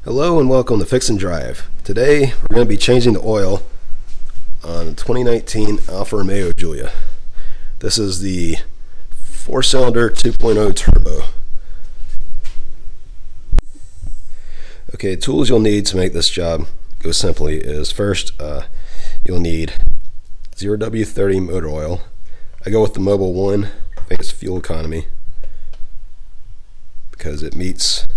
Hello and welcome to Fix and Drive. Today we're going to be changing the oil on the 2019 Alfa Romeo Giulia. This is the 4-cylinder 2.0 turbo. Okay, tools you'll need to make this job go simply is first you'll need 0W30 motor oil. I go with the Mobile 1. I think it's fuel economy because it meets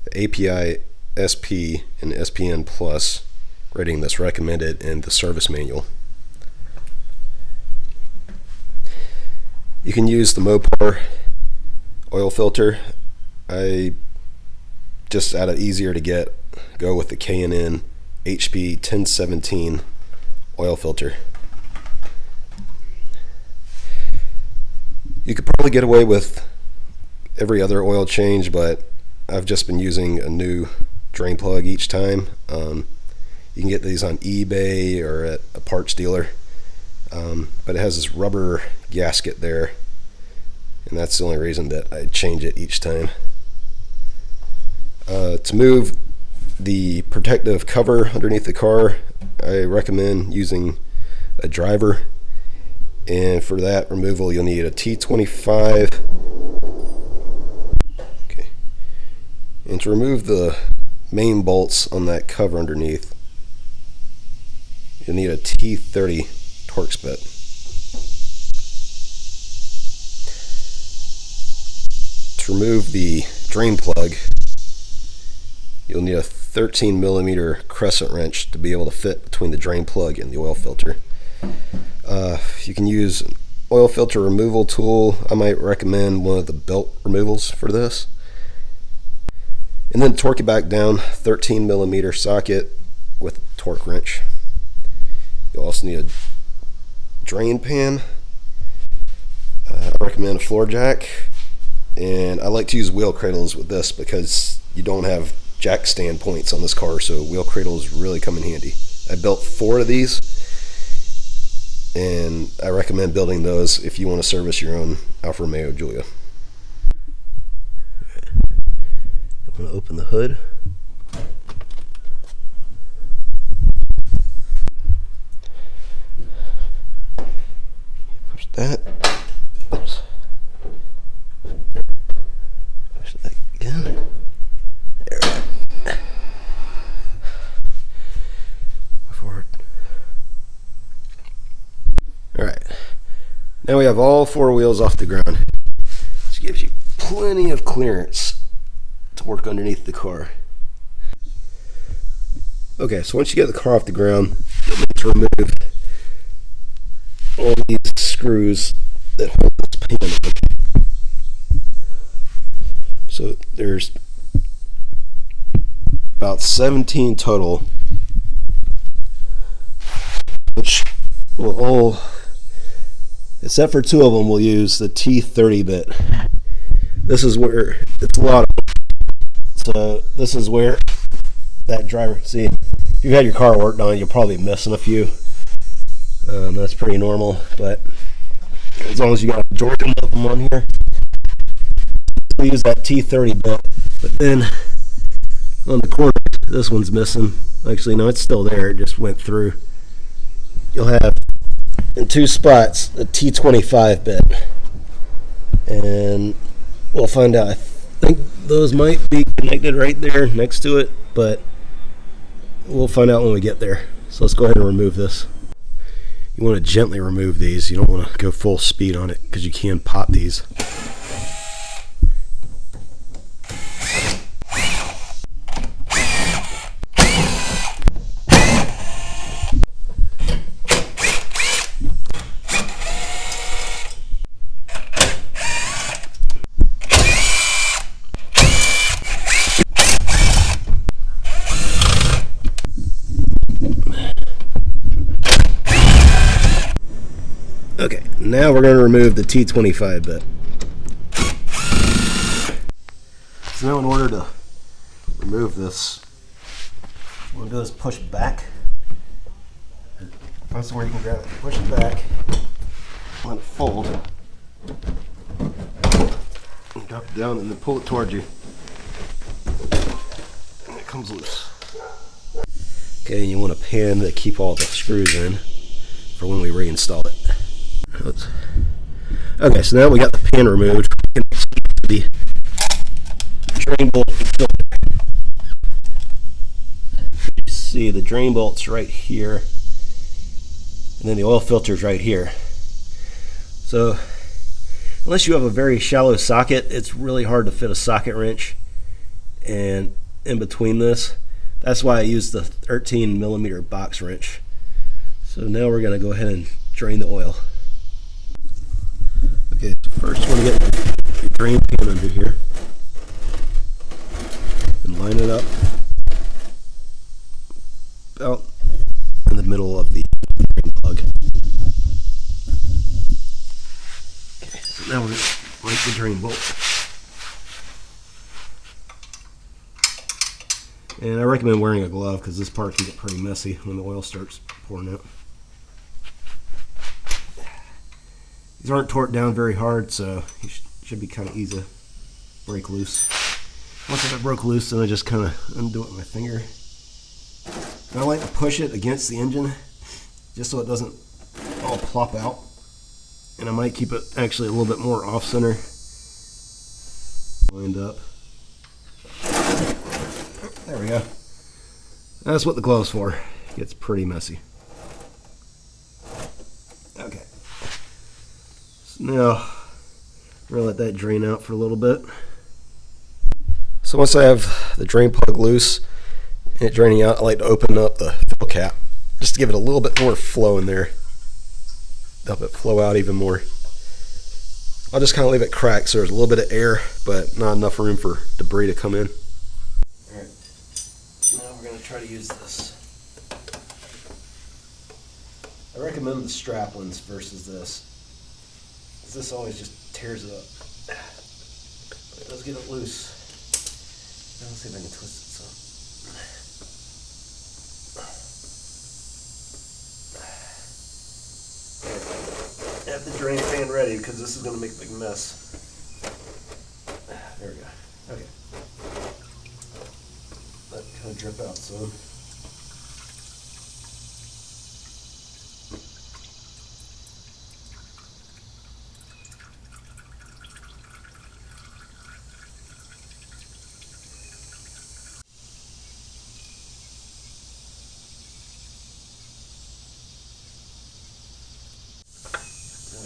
the API SP and SPN Plus rating that's recommended in the service manual. You can use the Mopar oil filter. I just out of easier to get, go with the K&N HP 1017 oil filter. You could probably get away with every other oil change, but I've just been using a new drain plug each time. You can get these on eBay or at a parts dealer, but it has this rubber gasket there, and that's the only reason that I change it each time. To move the protective cover underneath the car, I recommend using a driver, and for that removal you'll need a T25. And to remove the main bolts on that cover underneath, you'll need a T30 Torx bit. To remove the drain plug, you'll need a 13mm crescent wrench to be able to fit between the drain plug and the oil filter. You can use an oil filter removal tool. I might recommend one of the belt removals for this. And then torque it back down, 13mm socket with a torque wrench. You'll also need a drain pan. I recommend a floor jack, and I like to use wheel cradles with this because you don't have jack stand points on this car, so wheel cradles really come in handy. I built 4 of these, and I recommend building those if you want to service your own Alfa Romeo Giulia. I'm going to open the hood. Push that. Oops. Push that again. There we go. Forward. Alright. Now we have all 4 wheels off the ground. This gives you plenty of clearance to work underneath the car. Okay, so once you get the car off the ground, you'll need to remove all these screws that hold this pan on. So there's about 17 total, which will all, except for 2 of them, will use the T30 bit. This is where it's a lot of. So this is where that driver, see, if you've had your car worked on, you'll probably be missing a few. That's pretty normal, but as long as you got a majority of them on here, we use that T30 bit. But then on the corner, this one's missing. Actually, no, it's still there. It just went through. You'll have in 2 spots a T25 bit, and we'll find out. I think those might be connected right there next to it, but we'll find out when we get there. So let's go ahead and remove this. You want to gently remove these. You don't want to go full speed on it because you can pop these. Okay, now we're going to remove the T25 bit. So now in order to remove this, what we'll do is push back. Find somewhere you can grab it, push it back, let it fold. Drop it down and then pull it towards you. And it comes loose. Okay, and you want a pin to keep all the screws in for when we reinstall it. Okay, so now we got the pin removed. We can see the drain bolt and filter. You see the drain bolt's right here, and then the oil filter's right here. So unless you have a very shallow socket, it's really hard to fit a socket wrench and in between this. That's why I use the 13 millimeter box wrench. So now we're going to go ahead and drain the oil. Okay, so first you want to get your drain pan under here and line it up about in the middle of the drain plug. Okay, so now we're going to light the drain bolt. And I recommend wearing a glove because this part can get pretty messy when the oil starts pouring out. These aren't torqued down very hard, so it should be kind of easy to break loose. Once I broke loose, then I just kind of undo it with my finger. And I like to push it against the engine just so it doesn't all plop out. And I might keep it actually a little bit more off center. Lined up. There we go. That's what the glove's for. It gets pretty messy. Okay. So now, I'm going to let that drain out for a little bit. So once I have the drain plug loose and it draining out, I like to open up the fill cap just to give it a little bit more flow in there. Help it flow out even more. I'll just kind of leave it cracked so there's a little bit of air, but not enough room for debris to come in. Alright, now we're going to try to use this. I recommend the strap ones versus this. This always just tears it up. But let's get it loose. Now let's see if I can twist it some. I have the drain pan ready because this is going to make a big mess. There we go. Okay. Let it kind of drip out some.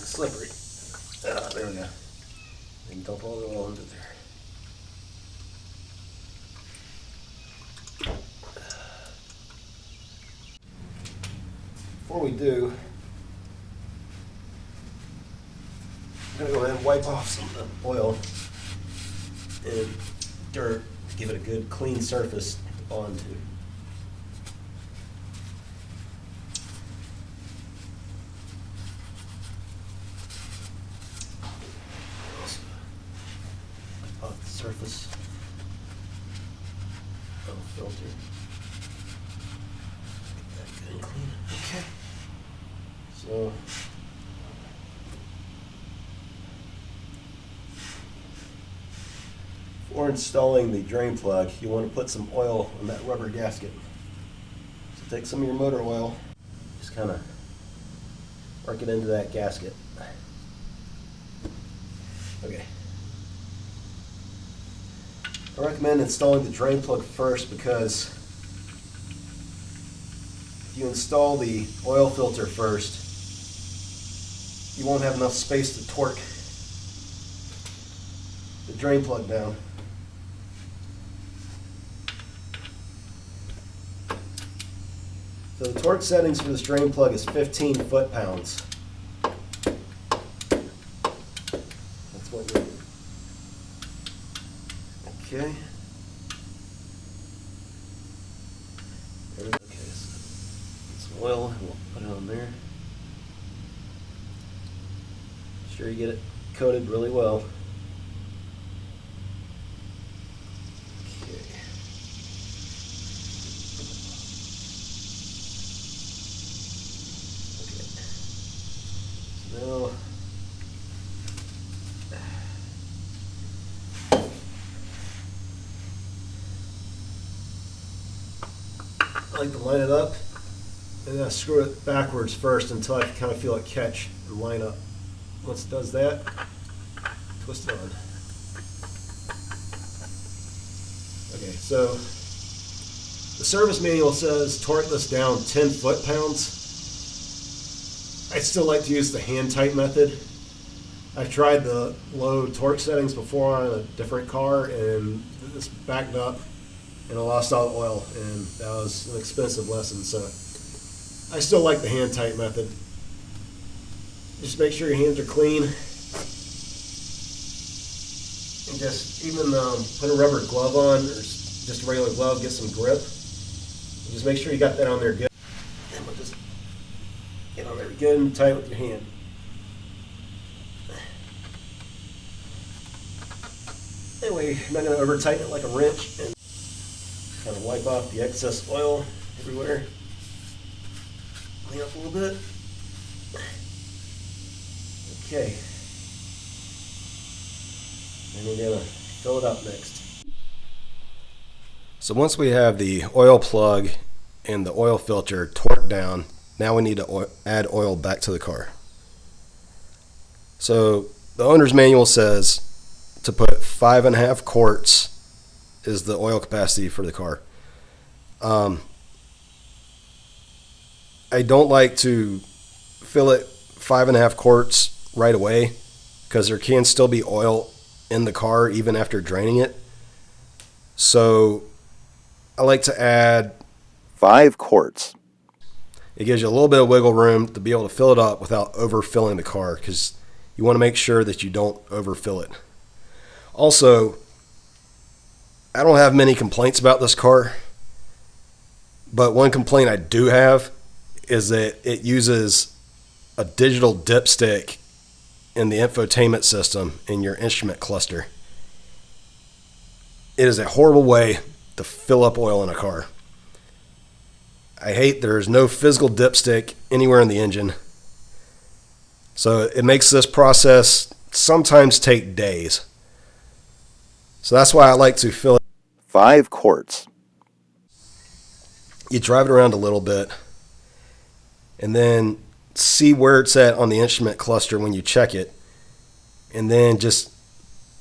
Slippery. There we go. And dump all the oil into there. Before we do, I'm going to go ahead and wipe off some of the oil and dirt to give it a good clean surface to bond to. Off the surface of the filter. Get that good and clean. Okay. So before installing the drain plug, you want to put some oil on that rubber gasket. So take some of your motor oil, just kind of work it into that gasket. Okay. I recommend installing the drain plug first because if you install the oil filter first, you won't have enough space to torque the drain plug down. So the torque settings for this drain plug is 15 foot-pounds. That's what we're doing. Okay. Okay, so some oil, and we'll put it on there. Make sure you get it coated really well. Okay. Okay. So now like to line it up, and then I screw it backwards first until I kind of feel it catch and line up. Once it does that, twist it on. Okay, so the service manual says torque this down 10 foot-pounds. I still like to use the hand-tight method. I've tried the low torque settings before on a different car, and this backed up, and I lost all the oil, and that was an expensive lesson. So I still like the hand-tight method. Just make sure your hands are clean, and just even put a rubber glove on, or just a regular glove, get some grip. And just make sure you got that on there good. And we'll just get on there good and tight with your hand. That way you're not going to over tighten it like a wrench, and kind of wipe off the excess oil everywhere. Clean up a little bit. Okay. And we're going to fill it up next. So once we have the oil plug and the oil filter torqued down, now we need to add oil back to the car. So the owner's manual says to put 5.5 quarts is the oil capacity for the car. I don't like to fill it 5.5 quarts right away because there can still be oil in the car even after draining it. So I like to add 5 quarts. It gives you a little bit of wiggle room to be able to fill it up without overfilling the car, because you want to make sure that you don't overfill it. Also, I don't have many complaints about this car, but one complaint I do have is that it uses a digital dipstick in the infotainment system in your instrument cluster. It is a horrible way to fill up oil in a car. I hate there's no physical dipstick anywhere in the engine. So it makes this process sometimes take days. So that's why I like to fill it 5 quarts. You drive it around a little bit and then see where it's at on the instrument cluster when you check it. And then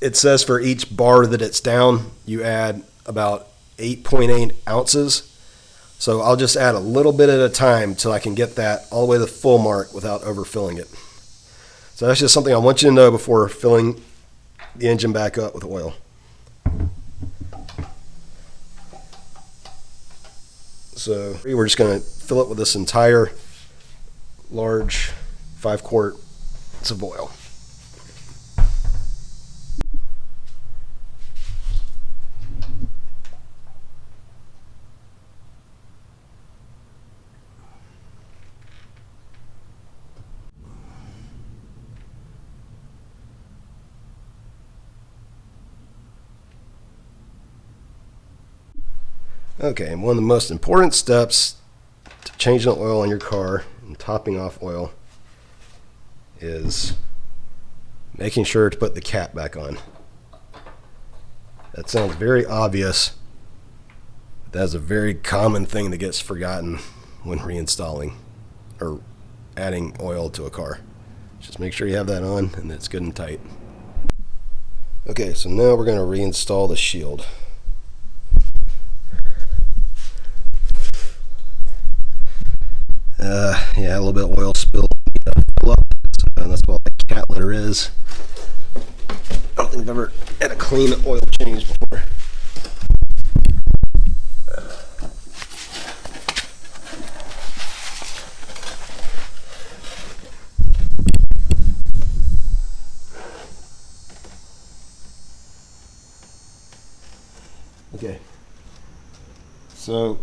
it says for each bar that it's down, you add about 8.8 ounces. So I'll just add a little bit at a time till I can get that all the way to the full mark without overfilling it. So that's just something I want you to know before filling the engine back up with oil. So we're just going to fill it with this entire large 5 quarts of oil. Okay, and one of the most important steps to changing the oil on your car and topping off oil is making sure to put the cap back on. That sounds very obvious, but that's a very common thing that gets forgotten when reinstalling or adding oil to a car. Just make sure you have that on and it's good and tight. Okay, so now we're going to reinstall the shield. Yeah, a little bit of oil spill. Fill up. So that's what the cat litter is. I don't think I've ever had a clean oil change before. Okay. So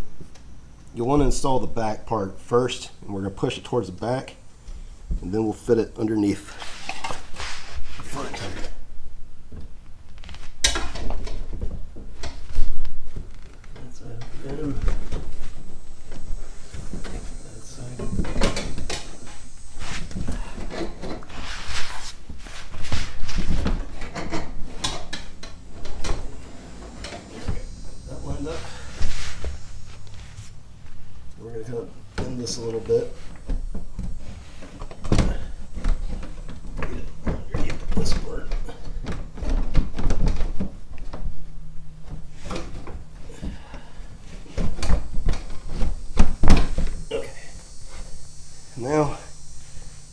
you'll want to install the back part first, and we're going to push it towards the back, and then we'll fit it underneath the front. That's in. That side. That lined up.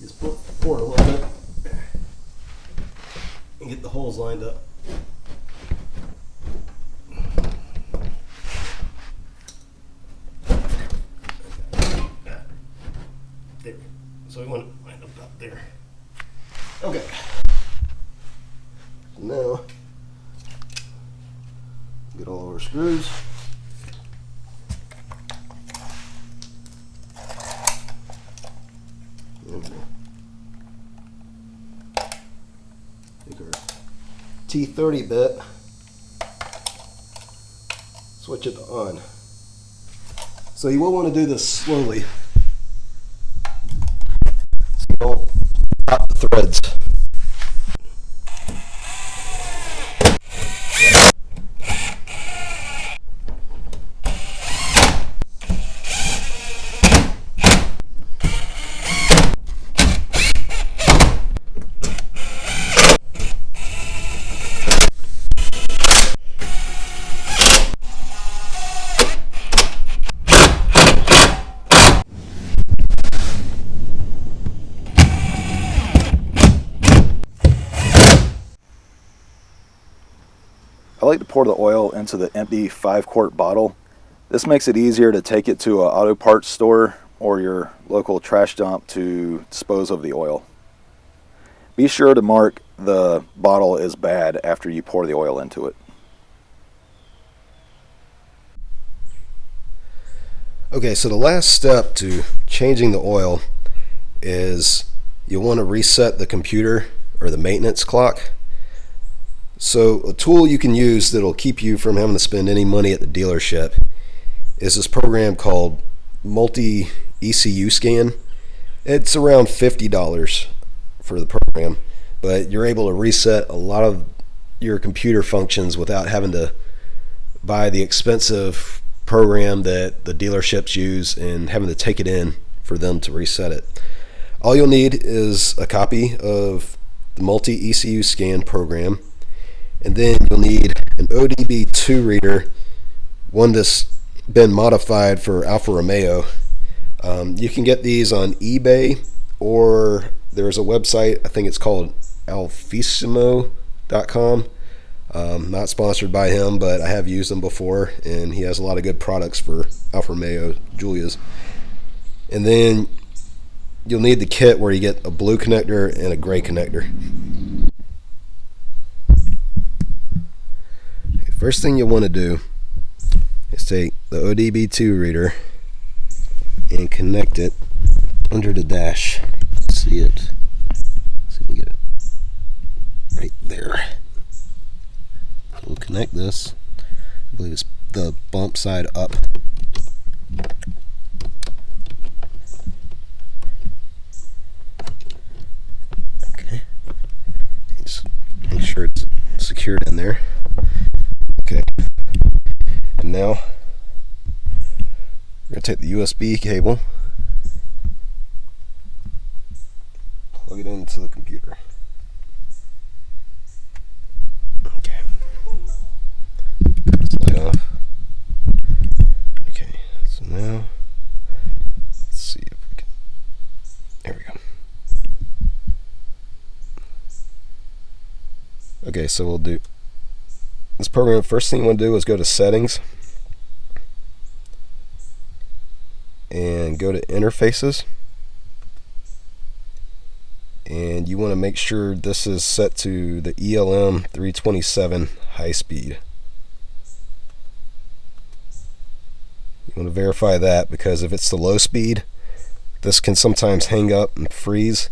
Just pour it a little bit and get the holes lined up. There. So we want to line up there. Okay. Now, get all our screws. Take our T30 bit, switch it to on. So you will want to do this slowly, so you don't pop the threads. I like to pour the oil into the empty 5-quart bottle. This makes it easier to take it to an auto parts store or your local trash dump to dispose of the oil. Be sure to mark the bottle as bad after you pour the oil into it. Okay, so the last step to changing the oil is you'll want to reset the computer or the maintenance clock. So a tool you can use that'll keep you from having to spend any money at the dealership is this program called multi-ECU scan. It's around $50 for the program, but you're able to reset a lot of your computer functions without having to buy the expensive program that the dealerships use and having to take it in for them to reset it. All you'll need is a copy of the multi-ECU scan program, and then you'll need an ODB2 reader, one that's been modified for Alfa Romeo. You can get these on eBay, or there's a website, I think it's called alfissimo.com. Not sponsored by him, but I have used them before, and he has a lot of good products for Alfa Romeo Giulias. And then you'll need the kit where you get a blue connector and a gray connector. First thing you'll want to do is take the ODB2 reader and connect it under the dash. See it? So you get it right there. We'll connect this. I believe it's the bump side up. Okay. Just make sure it's secured in there. Okay, and now we're going to take the USB cable, plug it into the computer. Okay, let's light off. Okay, so now let's see if we can. There we go. Okay, so we'll do this program. First thing you want to do is go to settings and go to interfaces, and you want to make sure this is set to the ELM 327 high speed. You want to verify that, because if it's the low speed, this can sometimes hang up and freeze,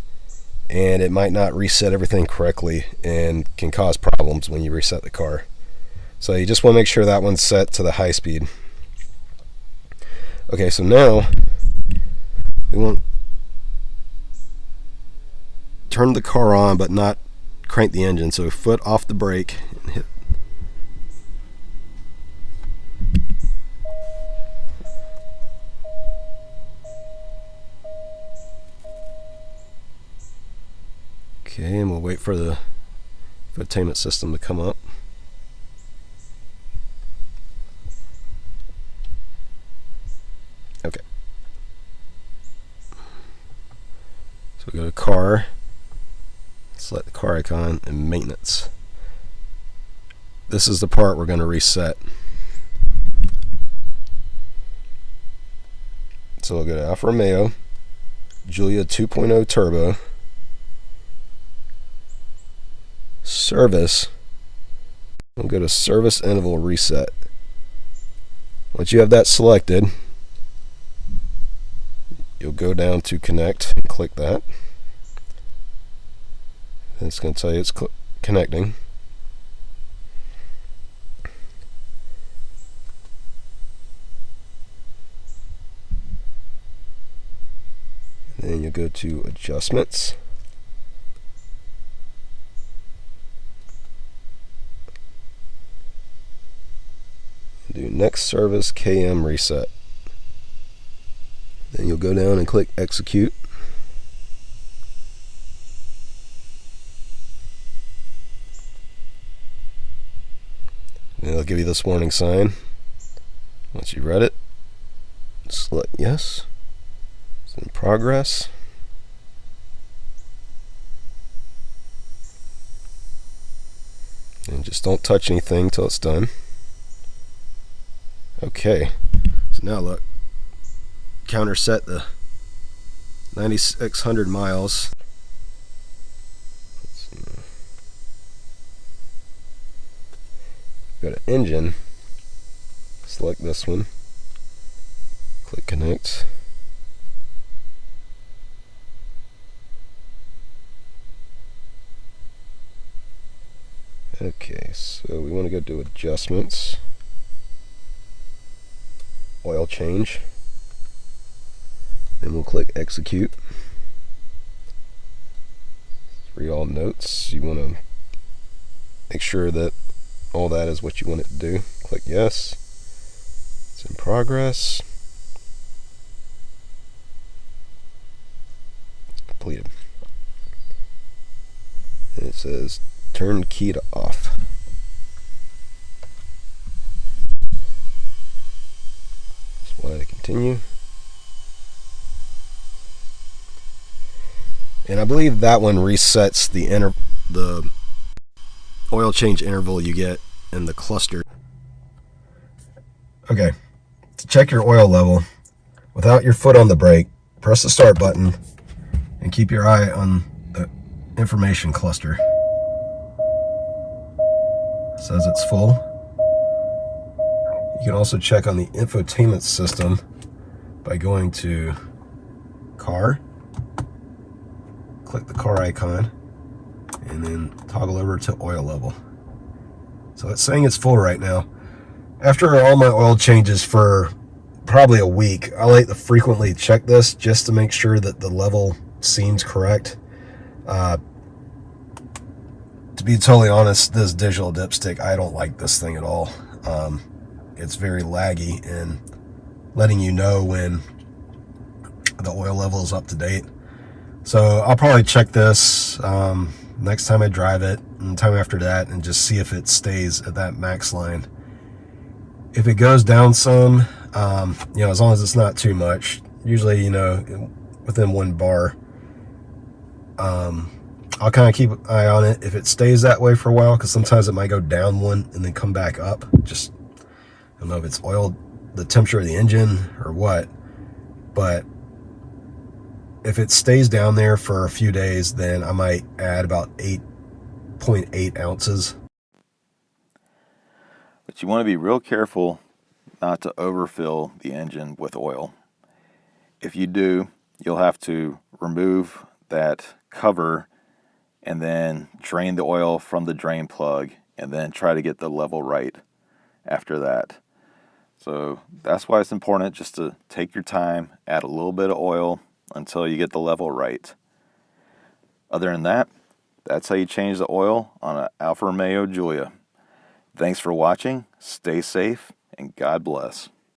and it might not reset everything correctly and can cause problems when you reset the car. So you just want to make sure that one's set to the high speed. Okay, so now we want to turn the car on but not crank the engine. So foot off the brake and hit. Okay, and we'll wait for the infotainment system to come up. Okay. So we go to car, select the car icon, and maintenance. This is the part we're going to reset. So we'll go to Alfa Romeo Giulia 2.0 Turbo, service. We'll go to service interval reset. Once you have that selected, you'll go down to connect and click that. And it's going to tell you it's connecting. And then you'll go to adjustments. Do next service KM reset. Then you'll go down and click execute. And it'll give you this warning sign. Once you read it, select yes. It's in progress. And just don't touch anything till it's done. Okay, so now look, counter set the 9,600 miles. Go to engine, select this one, click connect. Okay, so we want to go to adjustments. Oil change, then we'll click execute. Read all notes. You want to make sure that all that is what you want it to do. Click yes. It's in progress. Completed. And it says turn key to off. Why to continue. And I believe that one resets the oil change interval you get in the cluster. Okay, to check your oil level without your foot on the brake, press the start button and keep your eye on the information cluster. It says it's full. You can also check on the infotainment system by going to car, click the car icon, and then toggle over to oil level. So it's saying it's full right now. After all my oil changes for probably a week, I like to frequently check this just to make sure that the level seems correct. To be totally honest, this digital dipstick, I don't like this thing at all. It's very laggy in letting you know when the oil level is up to date. So I'll probably check this next time I drive it and the time after that and just see if it stays at that max line. If it goes down some, as long as it's not too much, usually, within 1 bar, I'll kind of keep an eye on it. If it stays that way for a while, because sometimes it might go down 1 and then come back up. Just, I don't know if it's oil, the temperature of the engine or what, but if it stays down there for a few days, then I might add about 8.8 ounces. But you want to be real careful not to overfill the engine with oil. If you do, you'll have to remove that cover and then drain the oil from the drain plug and then try to get the level right after that. So that's why it's important just to take your time, add a little bit of oil until you get the level right. Other than that, that's how you change the oil on an Alfa Romeo Giulia. Thanks for watching, stay safe, and God bless.